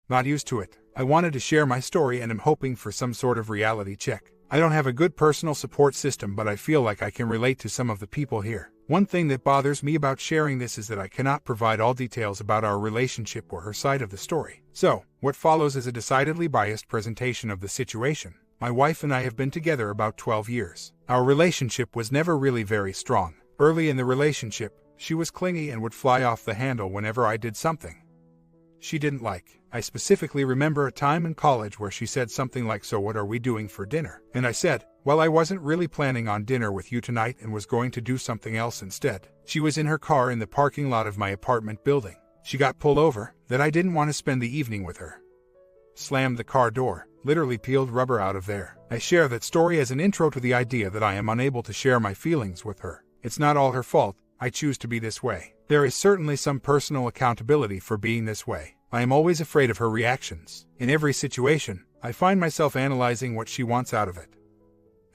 Not used to it. I wanted to share my story and am hoping for some sort of reality check. I don't have a good personal support system, but I feel like I can relate to some of the people here. One thing that bothers me about sharing this is that I cannot provide all details about our relationship or her side of the story. So, what follows is a decidedly biased presentation of the situation. My wife and I have been together about 12 years. Our relationship was never really very strong. Early in the relationship, she was clingy and would fly off the handle whenever I did something she didn't like. I specifically remember a time in college where she said something like, "So what are we doing for dinner?" And I said, "Well, I wasn't really planning on dinner with you tonight and was going to do something else instead." She was in her car in the parking lot of my apartment building. She got pulled over, that I didn't want to spend the evening with her. Slammed the car door, literally peeled rubber out of there. I share that story as an intro to the idea that I am unable to share my feelings with her. It's not all her fault, I choose to be this way. There is certainly some personal accountability for being this way. I am always afraid of her reactions. In every situation, I find myself analyzing what she wants out of it.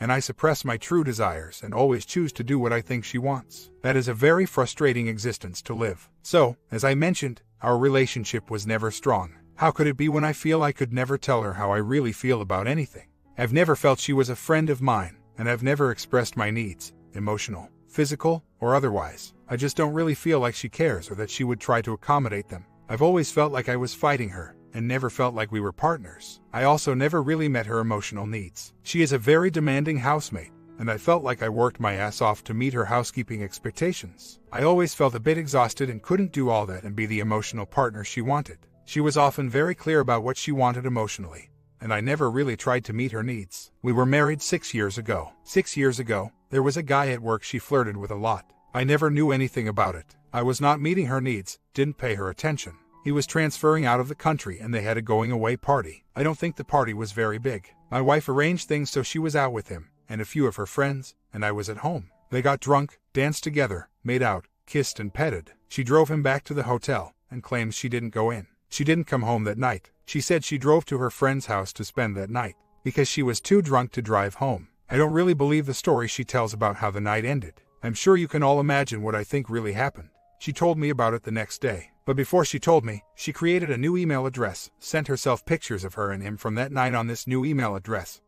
And I suppress my true desires and always choose to do what I think she wants. That is a very frustrating existence to live. So, as I mentioned, our relationship was never strong. How could it be when I feel I could never tell her how I really feel about anything? I've never felt she was a friend of mine, and I've never expressed my needs, emotional, physical, or otherwise. I just don't really feel like she cares or that she would try to accommodate them. I've always felt like I was fighting her, and never felt like we were partners. I also never really met her emotional needs. She is a very demanding housemate, and I felt like I worked my ass off to meet her housekeeping expectations. I always felt a bit exhausted and couldn't do all that and be the emotional partner she wanted. She was often very clear about what she wanted emotionally, and I never really tried to meet her needs. We were married 6 years ago. 6 years ago, there was a guy at work she flirted with a lot. I never knew anything about it. I was not meeting her needs, didn't pay her attention. He was transferring out of the country and they had a going-away party. I don't think the party was very big. My wife arranged things so she was out with him, and a few of her friends, and I was at home. They got drunk, danced together, made out, kissed and petted. She drove him back to the hotel, and claims she didn't go in. She didn't come home that night. She said she drove to her friend's house to spend that night, because she was too drunk to drive home. I don't really believe the story she tells about how the night ended. I'm sure you can all imagine what I think really happened. She told me about it the next day. But before she told me, she created a new email address, sent herself pictures of her and him from that night on this new email address,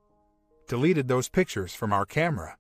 deleted those pictures from our camera,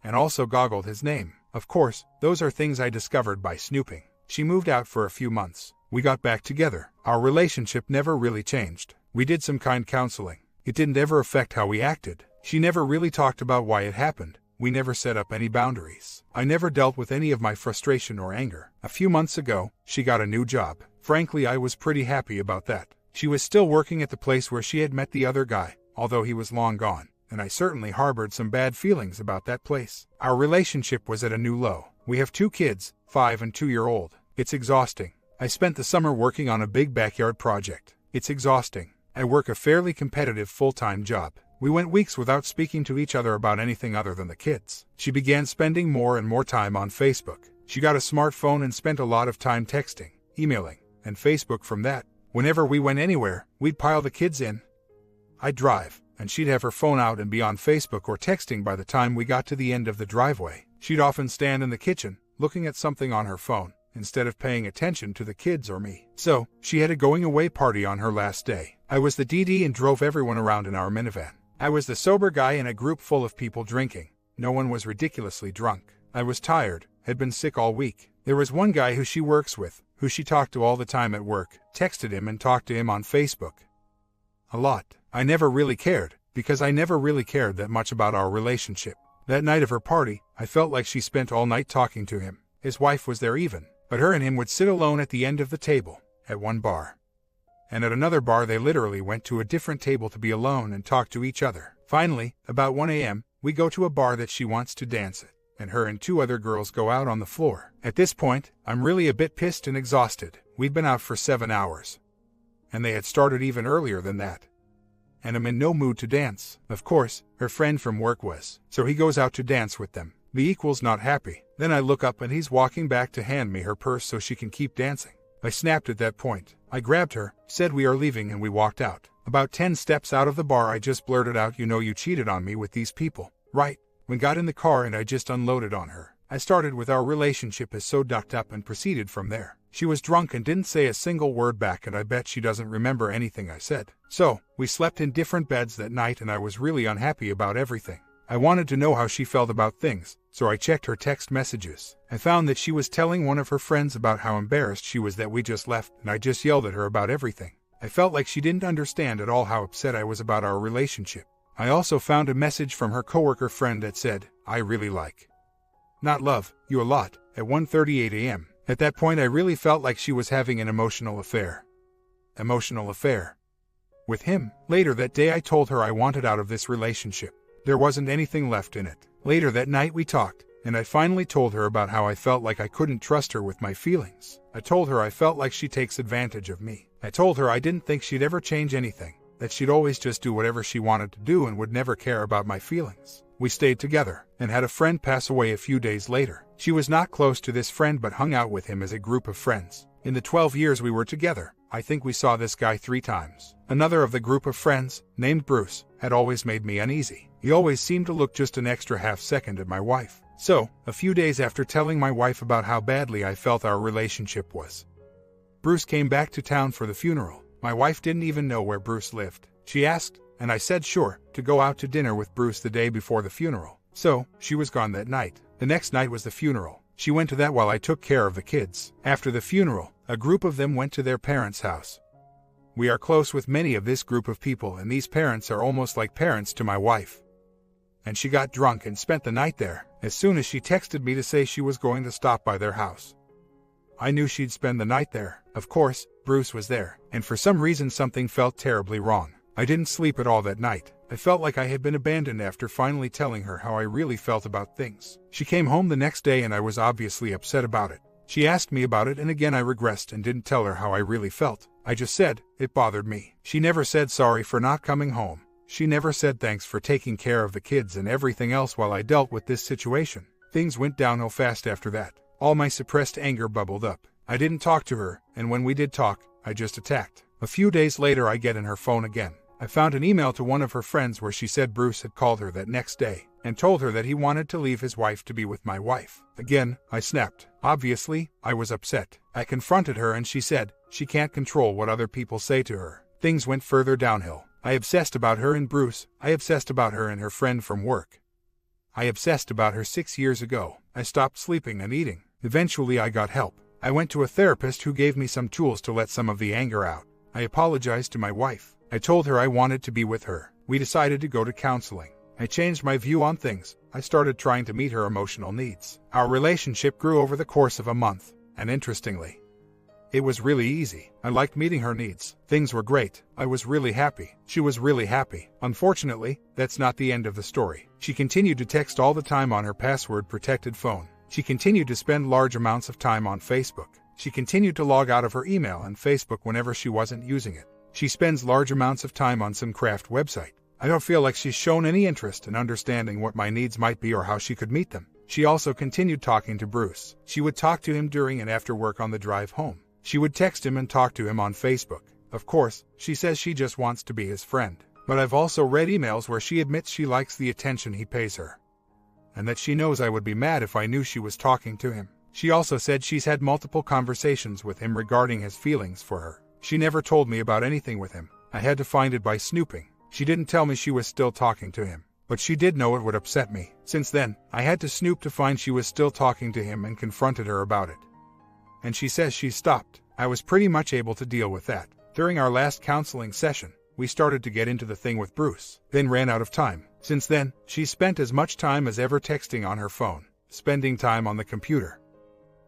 and also goggled his name. Of course, those are things I discovered by snooping. She moved out for a few months. We got back together. Our relationship never really changed. We did some kind counseling. It didn't ever affect how we acted. She never really talked about why it happened. We never set up any boundaries. I never dealt with any of my frustration or anger. A few months ago, she got a new job. Frankly, I was pretty happy about that. She was still working at the place where she had met the other guy, although he was long gone, and I certainly harbored some bad feelings about that place. Our relationship was at a new low. We have 2 kids, 5 and 2-year-old. It's exhausting. I spent the summer working on a big backyard project. It's exhausting. I work a fairly competitive full-time job. We went weeks without speaking to each other about anything other than the kids. She began spending more and more time on Facebook. She got a smartphone and spent a lot of time texting, emailing, and Facebook from that. Whenever we went anywhere, we'd pile the kids in. I'd drive, and she'd have her phone out and be on Facebook or texting by the time we got to the end of the driveway. She'd often stand in the kitchen, looking at something on her phone, instead of paying attention to the kids or me. So, she had a going-away party on her last day. I was the DD and drove everyone around in our minivan. I was the sober guy in a group full of people drinking. No one was ridiculously drunk. I was tired, had been sick all week. There was one guy who she works with, who she talked to all the time at work, texted him and talked to him on Facebook. A lot. I never really cared, because I never really cared that much about our relationship. That night of her party, I felt like she spent all night talking to him. His wife was there even, but her and him would sit alone at the end of the table, at one bar. And at another bar they literally went to a different table to be alone and talk to each other. Finally, about 1 a.m., we go to a bar that she wants to dance at, and her and 2 other girls go out on the floor. At this point, I'm really a bit pissed and exhausted. We'd been out for 7 hours. And they had started even earlier than that. And I'm in no mood to dance. Of course, her friend from work was, so he goes out to dance with them. The equal's not happy. Then I look up and he's walking back to hand me her purse so she can keep dancing. I snapped at that point. I grabbed her, said we are leaving, and we walked out. About 10 steps out of the bar I just blurted out, "You know you cheated on me with these people, right?" We got in the car and I just unloaded on her. I started with our relationship as so ducked up and proceeded from there. She was drunk and didn't say a single word back, and I bet she doesn't remember anything I said. So, we slept in different beds that night, and I was really unhappy about everything. I wanted to know how she felt about things, so I checked her text messages. I found that she was telling one of her friends about how embarrassed she was that we just left, and I just yelled at her about everything. I felt like she didn't understand at all how upset I was about our relationship. I also found a message from her coworker friend that said, "I really like, not love, you a lot," at 1:38 a.m. At that point I really felt like she was having an emotional affair. With him. Later that day I told her I wanted out of this relationship. There wasn't anything left in it. Later that night we talked, and I finally told her about how I felt like I couldn't trust her with my feelings. I told her I felt like she takes advantage of me. I told her I didn't think she'd ever change anything, that she'd always just do whatever she wanted to do and would never care about my feelings. We stayed together, and had a friend pass away a few days later. She was not close to this friend but hung out with him as a group of friends. In the 12 years we were together, I think we saw this guy 3 times. Another of the group of friends, named Bruce, had always made me uneasy. He always seemed to look just an extra half second at my wife. So, a few days after telling my wife about how badly I felt our relationship was, Bruce came back to town for the funeral. My wife didn't even know where Bruce lived. She asked, and I said sure, to go out to dinner with Bruce the day before the funeral. So, she was gone that night. The next night was the funeral. She went to that while I took care of the kids. After the funeral, a group of them went to their parents' house. We are close with many of this group of people, and these parents are almost like parents to my wife. And she got drunk and spent the night there, as soon as she texted me to say she was going to stop by their house. I knew she'd spend the night there. Of course, Bruce was there, and for some reason something felt terribly wrong. I didn't sleep at all that night. I felt like I had been abandoned after finally telling her how I really felt about things. She came home the next day and I was obviously upset about it. She asked me about it and again I regressed and didn't tell her how I really felt. I just said, it bothered me. She never said sorry for not coming home. She never said thanks for taking care of the kids and everything else while I dealt with this situation. Things went downhill fast after that. All my suppressed anger bubbled up. I didn't talk to her, and when we did talk, I just attacked. A few days later I get in her phone again. I found an email to one of her friends where she said Bruce had called her that next day and told her that he wanted to leave his wife to be with my wife. Again, I snapped. Obviously, I was upset. I confronted her and she said she can't control what other people say to her. Things went further downhill. I obsessed about her and Bruce. I obsessed about her and her friend from work. I obsessed about her 6 years ago. I stopped sleeping and eating. Eventually I got help. I went to a therapist who gave me some tools to let some of the anger out. I apologized to my wife. I told her I wanted to be with her. We decided to go to counseling. I changed my view on things. I started trying to meet her emotional needs. Our relationship grew over the course of a month, and interestingly, it was really easy. I liked meeting her needs. Things were great. I was really happy. She was really happy. Unfortunately, that's not the end of the story. She continued to text all the time on her password-protected phone. She continued to spend large amounts of time on Facebook. She continued to log out of her email and Facebook whenever she wasn't using it. She spends large amounts of time on some craft website. I don't feel like she's shown any interest in understanding what my needs might be or how she could meet them. She also continued talking to Bruce. She would talk to him during and after work on the drive home. She would text him and talk to him on Facebook. Of course, she says she just wants to be his friend. But I've also read emails where she admits she likes the attention he pays her, and that she knows I would be mad if I knew she was talking to him. She also said she's had multiple conversations with him regarding his feelings for her. She never told me about anything with him. I had to find it by snooping. She didn't tell me she was still talking to him, but she did know it would upset me. Since then, I had to snoop to find she was still talking to him and confronted her about it. And she says she stopped. I was pretty much able to deal with that. During our last counseling session, we started to get into the thing with Bruce, then ran out of time. Since then, she's spent as much time as ever texting on her phone, spending time on the computer,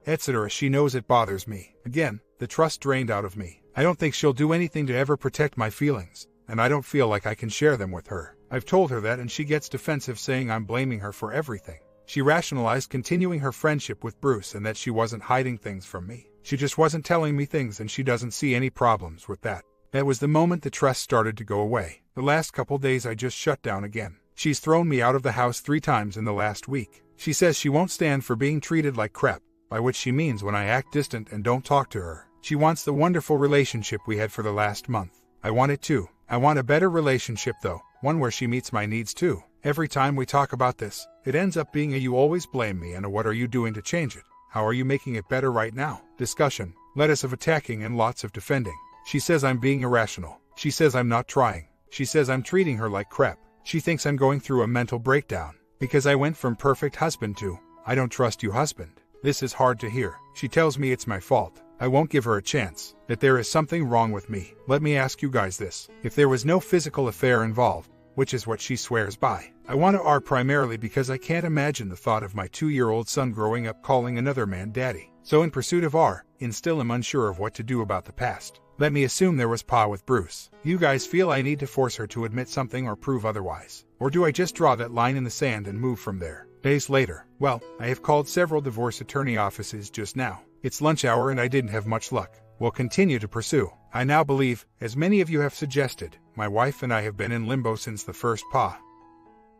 etc. She knows it bothers me. Again, the trust drained out of me. I don't think she'll do anything to ever protect my feelings, and I don't feel like I can share them with her. I've told her that and she gets defensive, saying I'm blaming her for everything. She rationalized continuing her friendship with Bruce and that she wasn't hiding things from me. She just wasn't telling me things and she doesn't see any problems with that. That was the moment the trust started to go away. The last couple days I just shut down again. She's thrown me out of the house 3 times in the last week. She says she won't stand for being treated like crap, by which she means when I act distant and don't talk to her. She wants the wonderful relationship we had for the last month. I want it too. I want a better relationship though, one where she meets my needs too. Every time we talk about this, it ends up being a "you always blame me" and a "what are you doing to change it? How are you making it better right now?" discussion. lettuce of attacking and lots of defending. She says I'm being irrational. She says I'm not trying. She says I'm treating her like crap. She thinks I'm going through a mental breakdown because I went from perfect husband to I don't trust you husband. This is hard to hear. She tells me it's my fault. I won't give her a chance, that there is something wrong with me. Let me ask you guys this. If there was no physical affair involved, which is what she swears by, I want to R primarily because I can't imagine the thought of my 2-year-old son growing up calling another man daddy. So in pursuit of R, still am unsure of what to do about the past. Let me assume there was Pa with Bruce. You guys feel I need to force her to admit something or prove otherwise? Or do I just draw that line in the sand and move from there? Days later, well, I have called several divorce attorney offices just now. It's lunch hour and I didn't have much luck. We'll continue to pursue. I now believe, as many of you have suggested, my wife and I have been in limbo since the first Pa.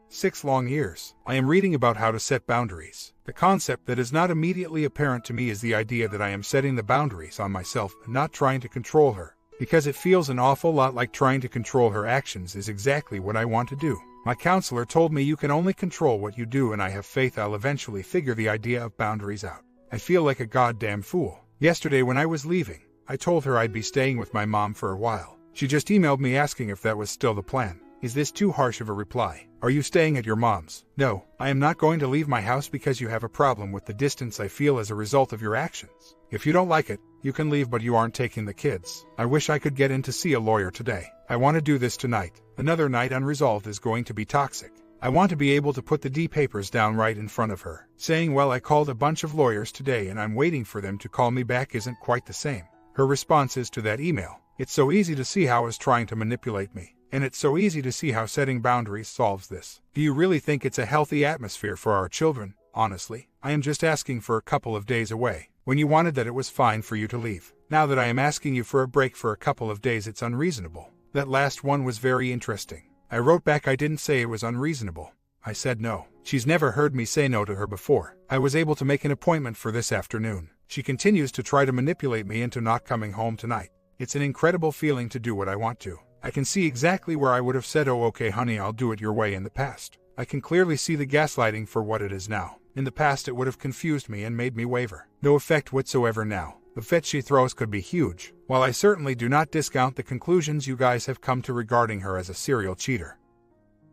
6 long years. I am reading about how to set boundaries. The concept that is not immediately apparent to me is the idea that I am setting the boundaries on myself and not trying to control her, because it feels an awful lot like trying to control her actions is exactly what I want to do. My counselor told me you can only control what you do, and I have faith I'll eventually figure the idea of boundaries out. I feel like a goddamn fool. Yesterday when I was leaving, I told her I'd be staying with my mom for a while. She just emailed me asking if that was still the plan. Is this too harsh of a reply? Are you staying at your mom's? No, I am not going to leave my house because you have a problem with the distance I feel as a result of your actions. If you don't like it, you can leave, but you aren't taking the kids. I wish I could get in to see a lawyer today. I want to do this tonight. Another night unresolved is going to be toxic. I want to be able to put the D papers down right in front of her. Saying, well, I called a bunch of lawyers today and I'm waiting for them to call me back isn't quite the same. Her response is to that email. It's so easy to see how it's trying to manipulate me. And it's so easy to see how setting boundaries solves this. Do you really think it's a healthy atmosphere for our children? Honestly, I am just asking for a couple of days away. When you wanted that, it was fine for you to leave. Now that I am asking you for a break for a couple of days, it's unreasonable. That last one was very interesting. I wrote back I didn't say it was unreasonable. I said no. She's never heard me say no to her before. I was able to make an appointment for this afternoon. She continues to try to manipulate me into not coming home tonight. It's an incredible feeling to do what I want to. I can see exactly where I would have said, oh okay honey, I'll do it your way in the past. I can clearly see the gaslighting for what it is now. In the past it would have confused me and made me waver. No effect whatsoever now. The fit she throws could be huge. While I certainly do not discount the conclusions you guys have come to regarding her as a serial cheater,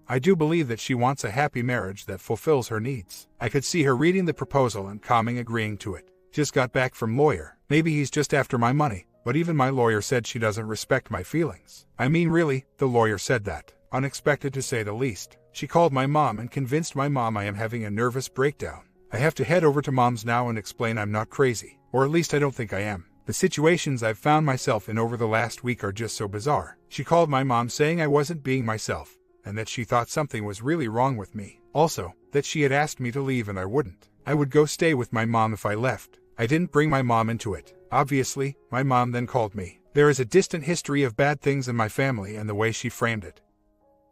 I do believe that she wants a happy marriage that fulfills her needs. I could see her reading the proposal and calming agreeing to it. Just got back from lawyer. Maybe he's just after my money, but even my lawyer said she doesn't respect my feelings. I mean really, the lawyer said that. Unexpected to say the least. She called my mom and convinced my mom I am having a nervous breakdown. I have to head over to mom's now and explain I'm not crazy, or at least I don't think I am. The situations I've found myself in over the last week are just so bizarre. She called my mom saying I wasn't being myself, and that she thought something was really wrong with me. Also, that she had asked me to leave and I wouldn't. I would go stay with my mom if I left. I didn't bring my mom into it. Obviously, my mom then called me. There is a distant history of bad things in my family and the way she framed it.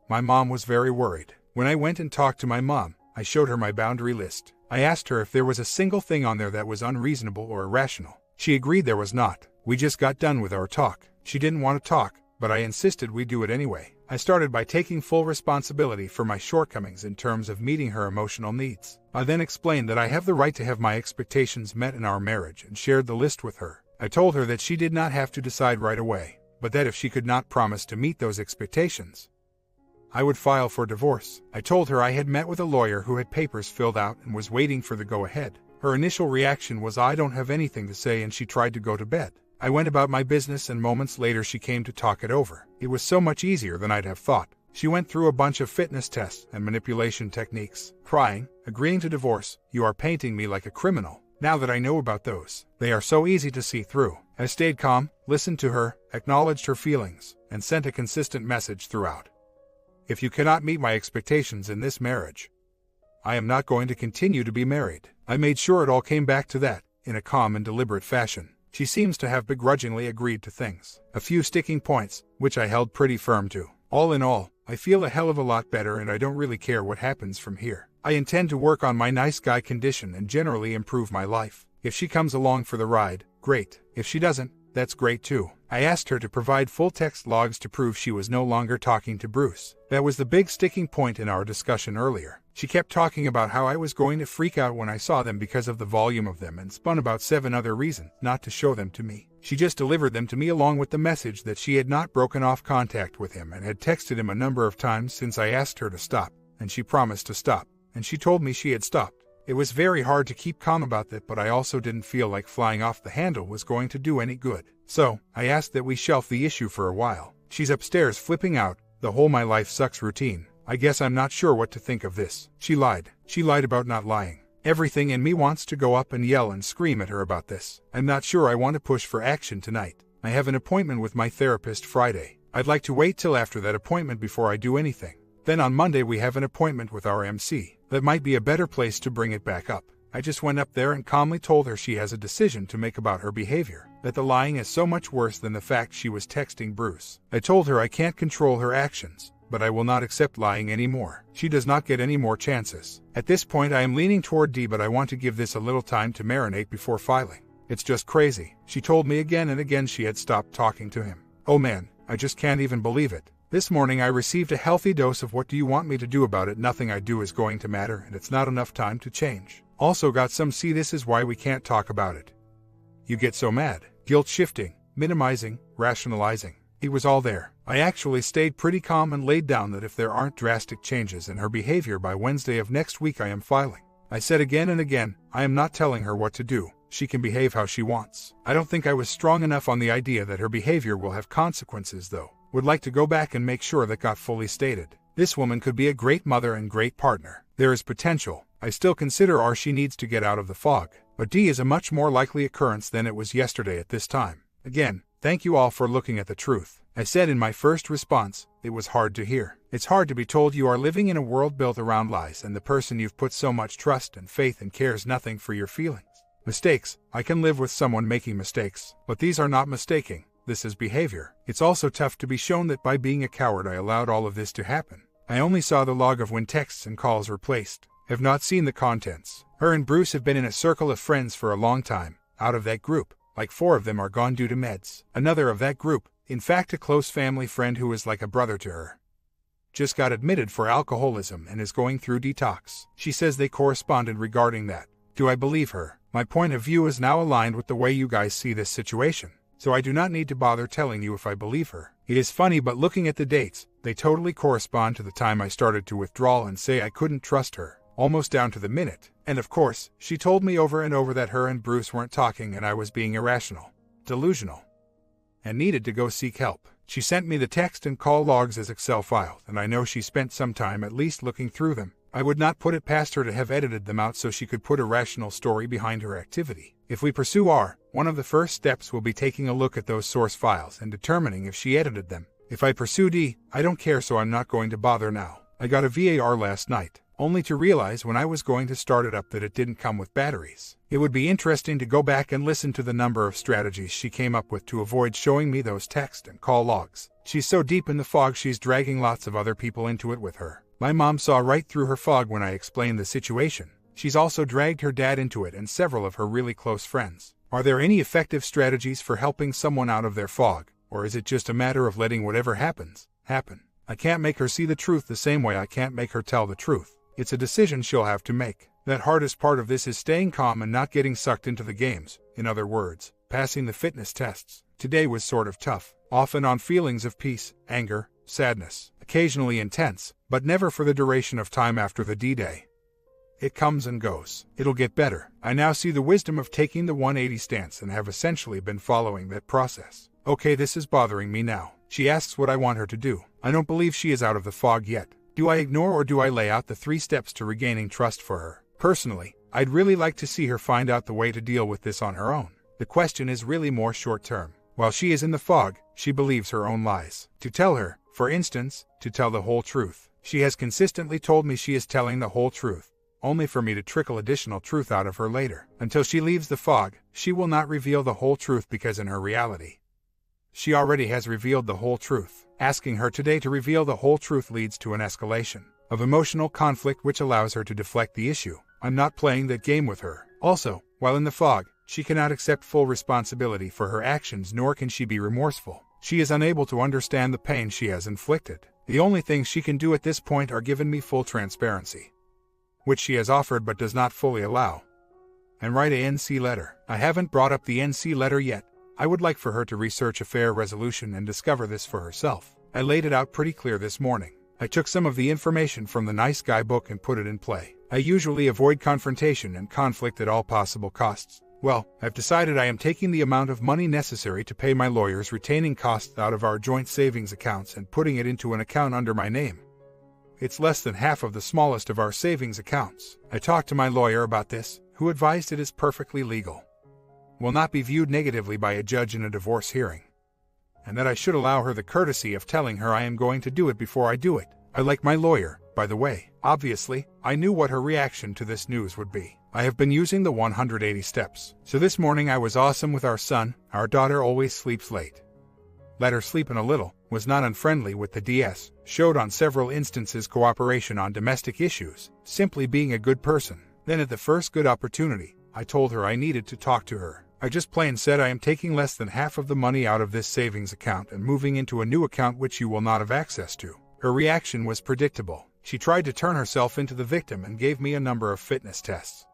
My mom was very worried. When I went and talked to my mom, I showed her my boundary list. I asked her if there was a single thing on there that was unreasonable or irrational. She agreed there was not. We just got done with our talk. She didn't want to talk, but I insisted we do it anyway. I started by taking full responsibility for my shortcomings in terms of meeting her emotional needs. I then explained that I have the right to have my expectations met in our marriage and shared the list with her. I told her that she did not have to decide right away, but that if she could not promise to meet those expectations, I would file for divorce. I told her I had met with a lawyer who had papers filled out and was waiting for the go-ahead. Her initial reaction was I don't have anything to say, and she tried to go to bed. I went about my business and moments later she came to talk it over. It was so much easier than I'd have thought. She went through a bunch of fitness tests and manipulation techniques, crying, agreeing to divorce. You are painting me like a criminal. Now that I know about those, they are so easy to see through. I stayed calm, listened to her, acknowledged her feelings, and sent a consistent message throughout. If you cannot meet my expectations in this marriage, I am not going to continue to be married. I made sure it all came back to that, in a calm and deliberate fashion. She seems to have begrudgingly agreed to things. A few sticking points, which I held pretty firm to. All in all, I feel a hell of a lot better and I don't really care what happens from here. I intend to work on my nice guy condition and generally improve my life. If she comes along for the ride, great. If she doesn't, That's great too. I asked her to provide full text logs to prove she was no longer talking to Bruce. That was the big sticking point in our discussion earlier. She kept talking about how I was going to freak out when I saw them because of the volume of them and spun about 7 other reasons not to show them to me. She just delivered them to me along with the message that she had not broken off contact with him and had texted him a number of times since I asked her to stop, and she promised to stop, and she told me she had stopped. It was very hard to keep calm about that, but I also didn't feel like flying off the handle was going to do any good. So, I asked that we shelf the issue for a while. She's upstairs flipping out, the whole "my life sucks" routine. I guess I'm not sure what to think of this. She lied. She lied about not lying. Everything in me wants to go up and yell and scream at her about this. I'm not sure I want to push for action tonight. I have an appointment with my therapist Friday. I'd like to wait till after that appointment before I do anything. Then on Monday we have an appointment with our MC. That might be a better place to bring it back up. I just went up there and calmly told her she has a decision to make about her behavior, that the lying is so much worse than the fact she was texting Bruce. I told her I can't control her actions, but I will not accept lying anymore. She does not get any more chances. At this point I am leaning toward D, but I want to give this a little time to marinate before filing. It's just crazy. She told me again and again she had stopped talking to him. Oh man, I just can't even believe it. This morning I received a healthy dose of "what do you want me to do about it? Nothing I do is going to matter and it's not enough time to change." Also got some "see, this is why we can't talk about it." You get so mad. Guilt shifting, minimizing, rationalizing. He was all there. I actually stayed pretty calm and laid down that if there aren't drastic changes in her behavior by Wednesday of next week I am filing. I said again and again, I am not telling her what to do. She can behave how she wants. I don't think I was strong enough on the idea that her behavior will have consequences though. Would like to go back and make sure that got fully stated. This woman could be a great mother and great partner. There is potential. I still consider R she needs to get out of the fog, but D is a much more likely occurrence than it was yesterday at this time. Again, thank you all for looking at the truth. I said in my first response, it was hard to hear. It's hard to be told you are living in a world built around lies and the person you've put so much trust and faith in cares nothing for your feelings. Mistakes. I can live with someone making mistakes, but these are not mistaking. This is behavior. It's also tough to be shown that by being a coward I allowed all of this to happen. I only saw the log of when texts and calls were placed. Have not seen the contents. Her and Bruce have been in a circle of friends for a long time. Out of that group, like 4 of them are gone due to meds. Another of that group, in fact a close family friend who is like a brother to her, just got admitted for alcoholism and is going through detox. She says they corresponded regarding that. Do I believe her? My point of view is now aligned with the way you guys see this situation, so I do not need to bother telling you if I believe her. It is funny, but looking at the dates, they totally correspond to the time I started to withdraw and say I couldn't trust her, almost down to the minute. And of course, she told me over and over that her and Bruce weren't talking and I was being irrational, delusional, and needed to go seek help. She sent me the text and call logs as Excel files, and I know she spent some time at least looking through them. I would not put it past her to have edited them out so she could put a rational story behind her activity. If we pursue R, one of the first steps will be taking a look at those source files and determining if she edited them. If I pursue D, I don't care, so I'm not going to bother now. I got a VAR last night, only to realize when I was going to start it up that it didn't come with batteries. It would be interesting to go back and listen to the number of strategies she came up with to avoid showing me those text and call logs. She's so deep in the fog she's dragging lots of other people into it with her. My mom saw right through her fog when I explained the situation. She's also dragged her dad into it and several of her really close friends. Are there any effective strategies for helping someone out of their fog, or is it just a matter of letting whatever happens, happen? I can't make her see the truth the same way I can't make her tell the truth. It's a decision she'll have to make. That hardest part of this is staying calm and not getting sucked into the games. In other words, passing the fitness tests. Today was sort of tough, often on feelings of peace, anger, sadness, occasionally intense, but never for the duration of time after the D-Day. It comes and goes. It'll get better. I now see the wisdom of taking the 180 stance and have essentially been following that process. Okay, this is bothering me now. She asks what I want her to do. I don't believe she is out of the fog yet. Do I ignore or do I lay out the 3 steps to regaining trust for her? Personally, I'd really like to see her find out the way to deal with this on her own. The question is really more short-term. While she is in the fog, she believes her own lies. To tell her, for instance, to tell the whole truth. She has consistently told me she is telling the whole truth, only for me to trickle additional truth out of her later. Until she leaves the fog, she will not reveal the whole truth because in her reality, she already has revealed the whole truth. Asking her today to reveal the whole truth leads to an escalation of emotional conflict which allows her to deflect the issue. I'm not playing that game with her. Also, while in the fog, She cannot accept full responsibility for her actions, nor can she be remorseful. She is unable to understand the pain she has inflicted. The only things she can do at this point are give me full transparency, which she has offered but does not fully allow, and write a NC letter. I haven't brought up the NC letter yet. I would like for her to research a fair resolution and discover this for herself. I laid it out pretty clear this morning. I took some of the information from the Nice Guy book and put it in play. I usually avoid confrontation and conflict at all possible costs. Well, I've decided I am taking the amount of money necessary to pay my lawyer's retaining costs out of our joint savings accounts and putting it into an account under my name. It's less than half of the smallest of our savings accounts. I talked to my lawyer about this, who advised it is perfectly legal, will not be viewed negatively by a judge in a divorce hearing, and that I should allow her the courtesy of telling her I am going to do it before I do it. I like my lawyer, by the way. Obviously, I knew what her reaction to this news would be. I have been using the 180 steps. So this morning I was awesome with our son. Our daughter always sleeps late. Let her sleep in a little, was not unfriendly with the DS, showed on several instances cooperation on domestic issues, simply being a good person. Then at the first good opportunity, I told her I needed to talk to her. I just plain said I am taking less than half of the money out of this savings account and moving into a new account which you will not have access to. Her reaction was predictable. She tried to turn herself into the victim and gave me a number of fitness tests.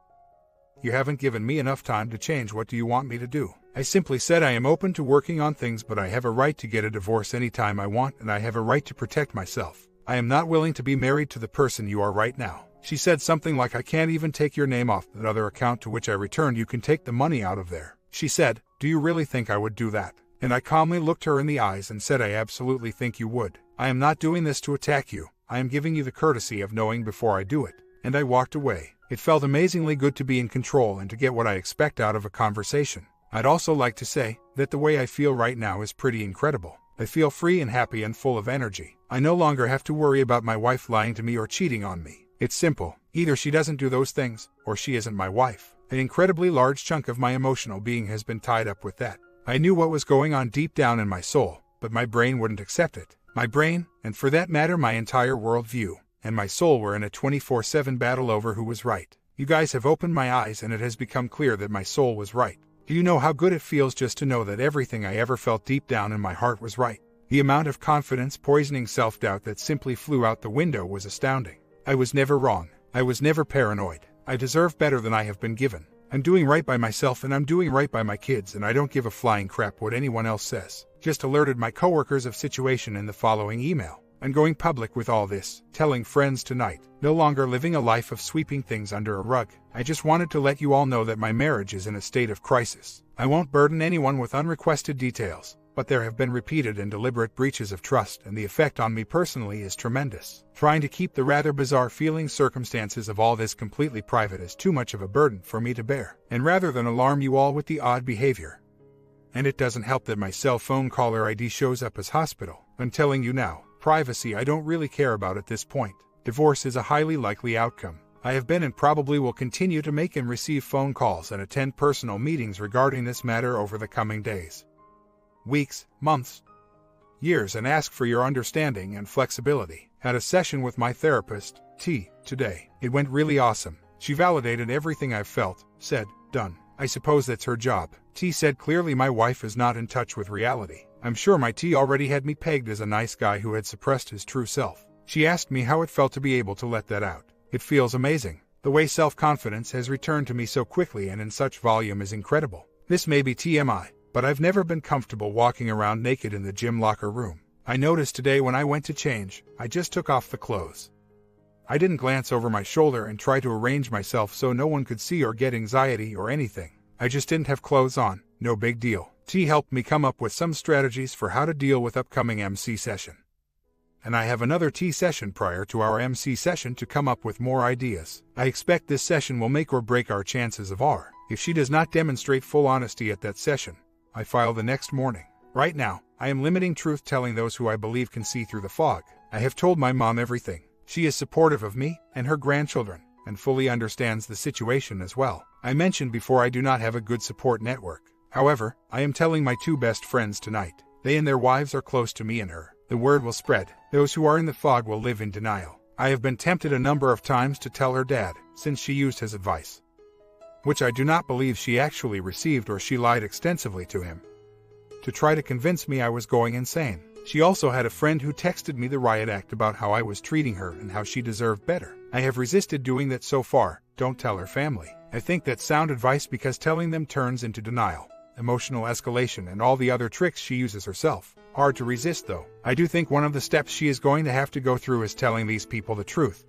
You haven't given me enough time to change. What do you want me to do? I simply said I am open to working on things, but I have a right to get a divorce anytime I want, and I have a right to protect myself. I am not willing to be married to the person you are right now. She said something like, I can't even take your name off that other account to which I returned. You can take the money out of there. She said, do you really think I would do that? And I calmly looked her in the eyes and said, I absolutely think you would. I am not doing this to attack you. I am giving you the courtesy of knowing before I do it. And I walked away. It felt amazingly good to be in control and to get what I expect out of a conversation. I'd also like to say that the way I feel right now is pretty incredible. I feel free and happy and full of energy. I no longer have to worry about my wife lying to me or cheating on me. It's simple. Either she doesn't do those things, or she isn't my wife. An incredibly large chunk of my emotional being has been tied up with that. I knew what was going on deep down in my soul, but my brain wouldn't accept it. My brain, and for that matter my entire worldview, and my soul were in a 24/7 battle over who was right. You guys have opened my eyes and it has become clear that my soul was right. Do you know how good it feels just to know that everything I ever felt deep down in my heart was right? The amount of confidence poisoning self-doubt that simply flew out the window was astounding. I was never wrong. I was never paranoid. I deserve better than I have been given. I'm doing right by myself and I'm doing right by my kids, and I don't give a flying crap what anyone else says. Just alerted my coworkers of situation in the following email. I'm going public with all this, telling friends tonight. No longer living a life of sweeping things under a rug. I just wanted to let you all know that my marriage is in a state of crisis. I won't burden anyone with unrequested details, but there have been repeated and deliberate breaches of trust, and the effect on me personally is tremendous. Trying to keep the rather bizarre feeling circumstances of all this completely private is too much of a burden for me to bear, and rather than alarm you all with the odd behavior. And it doesn't help that my cell phone caller ID shows up as hospital. I'm telling you now, privacy I don't really care about at this point. Divorce is a highly likely outcome. I have been and probably will continue to make and receive phone calls and attend personal meetings regarding this matter over the coming days, weeks, months, years, and ask for your understanding and flexibility. Had a session with my therapist, T, today. It went really awesome. She validated everything I've felt, said, done. I suppose that's her job. T said clearly my wife is not in touch with reality. I'm sure my T already had me pegged as a nice guy who had suppressed his true self. She asked me how it felt to be able to let that out. It feels amazing. The way self-confidence has returned to me so quickly and in such volume is incredible. This may be TMI, but I've never been comfortable walking around naked in the gym locker room. I noticed today when I went to change, I just took off the clothes. I didn't glance over my shoulder and try to arrange myself so no one could see or get anxiety or anything. I just didn't have clothes on, no big deal. T helped me come up with some strategies for how to deal with upcoming MC session. And I have another T session prior to our MC session to come up with more ideas. I expect this session will make or break our chances of R. If she does not demonstrate full honesty at that session, I file the next morning. Right now, I am limiting truth-telling those who I believe can see through the fog. I have told my mom everything. She is supportive of me and her grandchildren, and fully understands the situation as well. I mentioned before I do not have a good support network. However, I am telling my two best friends tonight. They and their wives are close to me and her. The word will spread. Those who are in the fog will live in denial. I have been tempted a number of times to tell her dad, since she used his advice. which I do not believe she actually received, or she lied extensively to him to try to convince me I was going insane. She also had a friend who texted me the riot act about how I was treating her and how she deserved better. I have resisted doing that so far. Don't tell her family. I think that's sound advice, because telling them turns into denial, emotional escalation, and all the other tricks she uses herself. Hard to resist though. I do think one of the steps she is going to have to go through is telling these people the truth.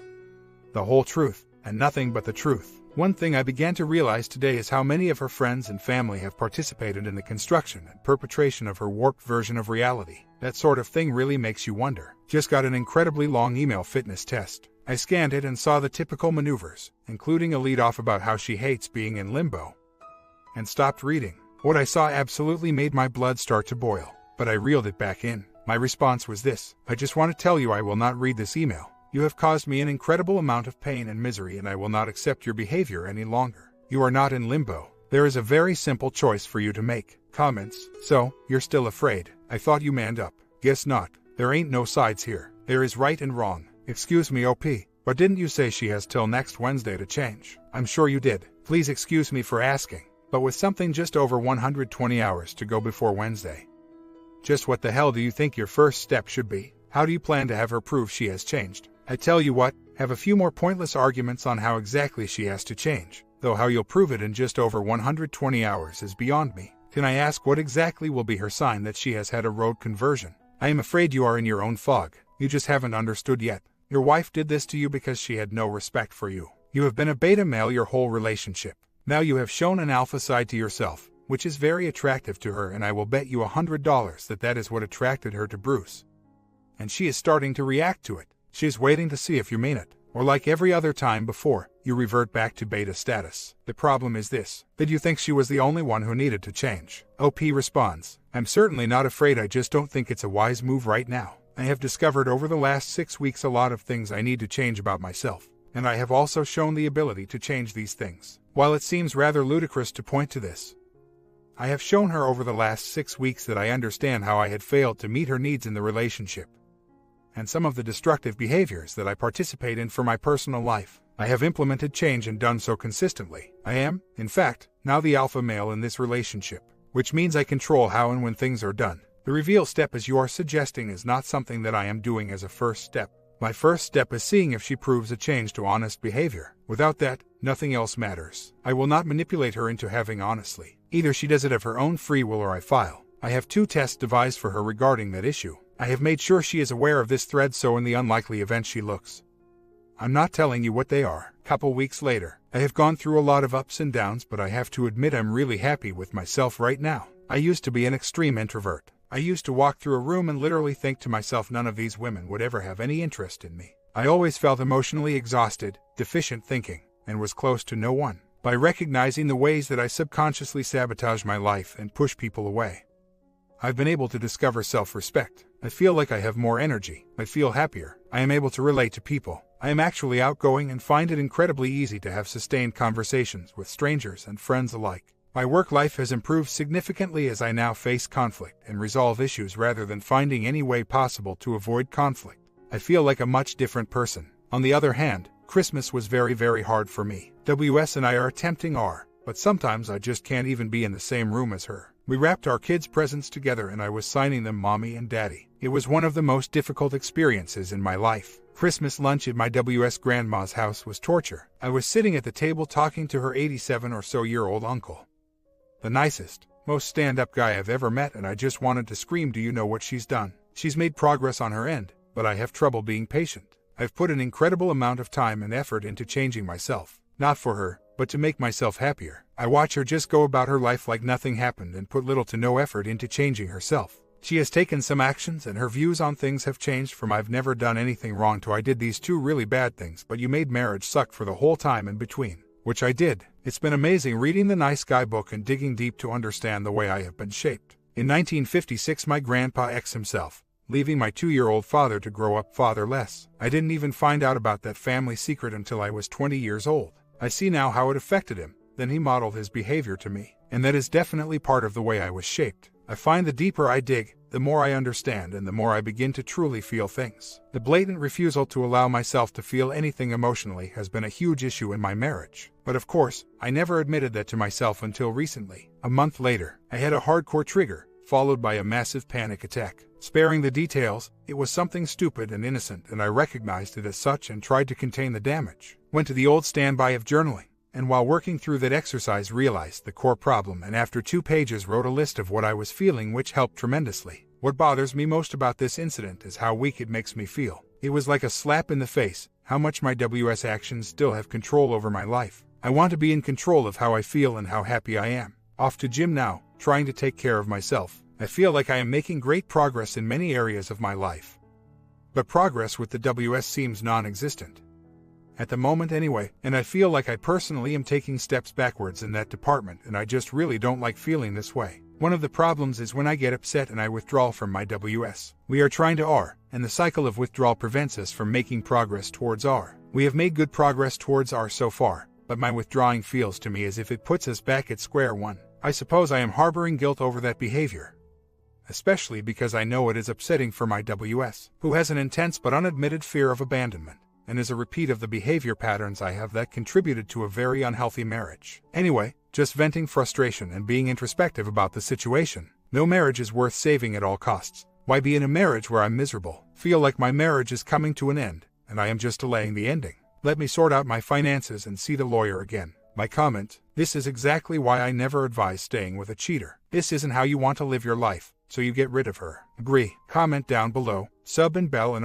The whole truth, and nothing but the truth. One thing I began to realize today is how many of her friends and family have participated in the construction and perpetration of her warped version of reality. That sort of thing really makes you wonder. Just got an incredibly long email fitness test. I scanned it and saw the typical maneuvers, including a lead-off about how she hates being in limbo, and stopped reading. What I saw absolutely made my blood start to boil, but I reeled it back in. My response was this: I just want to tell you I will not read this email. You have caused me an incredible amount of pain and misery, and I will not accept your behavior any longer. You are not in limbo. There is a very simple choice for you to make. Comments. So, you're still afraid. I thought you manned up. Guess not. There ain't no sides here. There is right and wrong. Excuse me, OP, but didn't you say she has till next Wednesday to change? I'm sure you did. Please excuse me for asking, but with something just over 120 hours to go before Wednesday, just what the hell do you think your first step should be? How do you plan to have her prove she has changed? I tell you what, have a few more pointless arguments on how exactly she has to change, though how you'll prove it in just over 120 hours is beyond me. Can I ask what exactly will be her sign that she has had a road conversion? I am afraid you are in your own fog. You just haven't understood yet. Your wife did this to you because she had no respect for you. You have been a beta male your whole relationship. Now you have shown an alpha side to yourself, which is very attractive to her, and I will bet you $100 that that is what attracted her to Bruce. And she is starting to react to it. She is waiting to see if you mean it, or like every other time before, you revert back to beta status. The problem is this: did you think she was the only one who needed to change? OP responds, I'm certainly not afraid, I just don't think it's a wise move right now. I have discovered over the last 6 weeks a lot of things I need to change about myself, and I have also shown the ability to change these things. While it seems rather ludicrous to point to this, I have shown her over the last 6 weeks that I understand how I had failed to meet her needs in the relationship, and some of the destructive behaviors that I participate in for my personal life. I have implemented change and done so consistently. I am, in fact, now the alpha male in this relationship, which means I control how and when things are done. The reveal step, as you are suggesting, is not something that I am doing as a first step. My first step is seeing if she proves a change to honest behavior. Without that, nothing else matters. I will not manipulate her into having honestly. Either she does it of her own free will or I file. I have 2 tests devised for her regarding that issue. I have made sure she is aware of this thread, so in the unlikely event she looks, I'm not telling you what they are. Couple weeks later, I have gone through a lot of ups and downs, but I have to admit I'm really happy with myself right now. I used to be an extreme introvert. I used to walk through a room and literally think to myself, none of these women would ever have any interest in me. I always felt emotionally exhausted, deficient thinking, and was close to no one. By recognizing the ways that I subconsciously sabotage my life and push people away, I've been able to discover self-respect. I feel like I have more energy. I feel happier. I am able to relate to people. I am actually outgoing and find it incredibly easy to have sustained conversations with strangers and friends alike. My work life has improved significantly as I now face conflict and resolve issues rather than finding any way possible to avoid conflict. I feel like a much different person. On the other hand, Christmas was very hard for me. WS and I are attempting R, but sometimes I just can't even be in the same room as her. We wrapped our kids' presents together and I was signing them Mommy and Daddy. It was one of the most difficult experiences in my life. Christmas lunch at my WS grandma's house was torture. I was sitting at the table talking to her 87 or so year old uncle, the nicest, most stand-up guy I've ever met, and I just wanted to scream, do you know what she's done? She's made progress on her end, but I have trouble being patient. I've put an incredible amount of time and effort into changing myself, not for her, but to make myself happier. I watch her just go about her life like nothing happened and put little to no effort into changing herself. She has taken some actions and her views on things have changed from I've never done anything wrong to I did these 2 really bad things but you made marriage suck for the whole time in between, which I did. It's been amazing reading the Nice Guy book and digging deep to understand the way I have been shaped. In 1956 my grandpa X himself, leaving my 2-year-old father to grow up fatherless. I didn't even find out about that family secret until I was 20 years old. I see now how it affected him. Then he modeled his behavior to me, and that is definitely part of the way I was shaped. I find the deeper I dig, the more I understand and the more I begin to truly feel things. The blatant refusal to allow myself to feel anything emotionally has been a huge issue in my marriage. But of course, I never admitted that to myself until recently. A month later, I had a hardcore trigger, followed by a massive panic attack. Sparing the details, it was something stupid and innocent, and I recognized it as such and tried to contain the damage. Went to the old standby of journaling, and while working through that exercise realized the core problem, and after 2 pages wrote a list of what I was feeling, which helped tremendously. What bothers me most about this incident is how weak it makes me feel. It was like a slap in the face, how much my WS actions still have control over my life. I want to be in control of how I feel and how happy I am. Off to gym now, trying to take care of myself. I feel like I am making great progress in many areas of my life. But progress with the WS seems non-existent. At the moment anyway, and I feel like I personally am taking steps backwards in that department, and I just really don't like feeling this way. One of the problems is when I get upset and I withdraw from my WS. We are trying to R, and the cycle of withdrawal prevents us from making progress towards R. We have made good progress towards R so far, but my withdrawing feels to me as if it puts us back at square one. I suppose I am harboring guilt over that behavior, especially because I know it is upsetting for my WS, who has an intense but unadmitted fear of abandonment, and is a repeat of the behavior patterns I have that contributed to a very unhealthy marriage. Anyway, just venting frustration and being introspective about the situation. No marriage is worth saving at all costs. Why be in a marriage where I'm miserable? Feel like my marriage is coming to an end, and I am just delaying the ending. Let me sort out my finances and see the lawyer again. My comment: this is exactly why I never advise staying with a cheater. This isn't how you want to live your life, so you get rid of her. Agree. Comment down below, sub and bell, and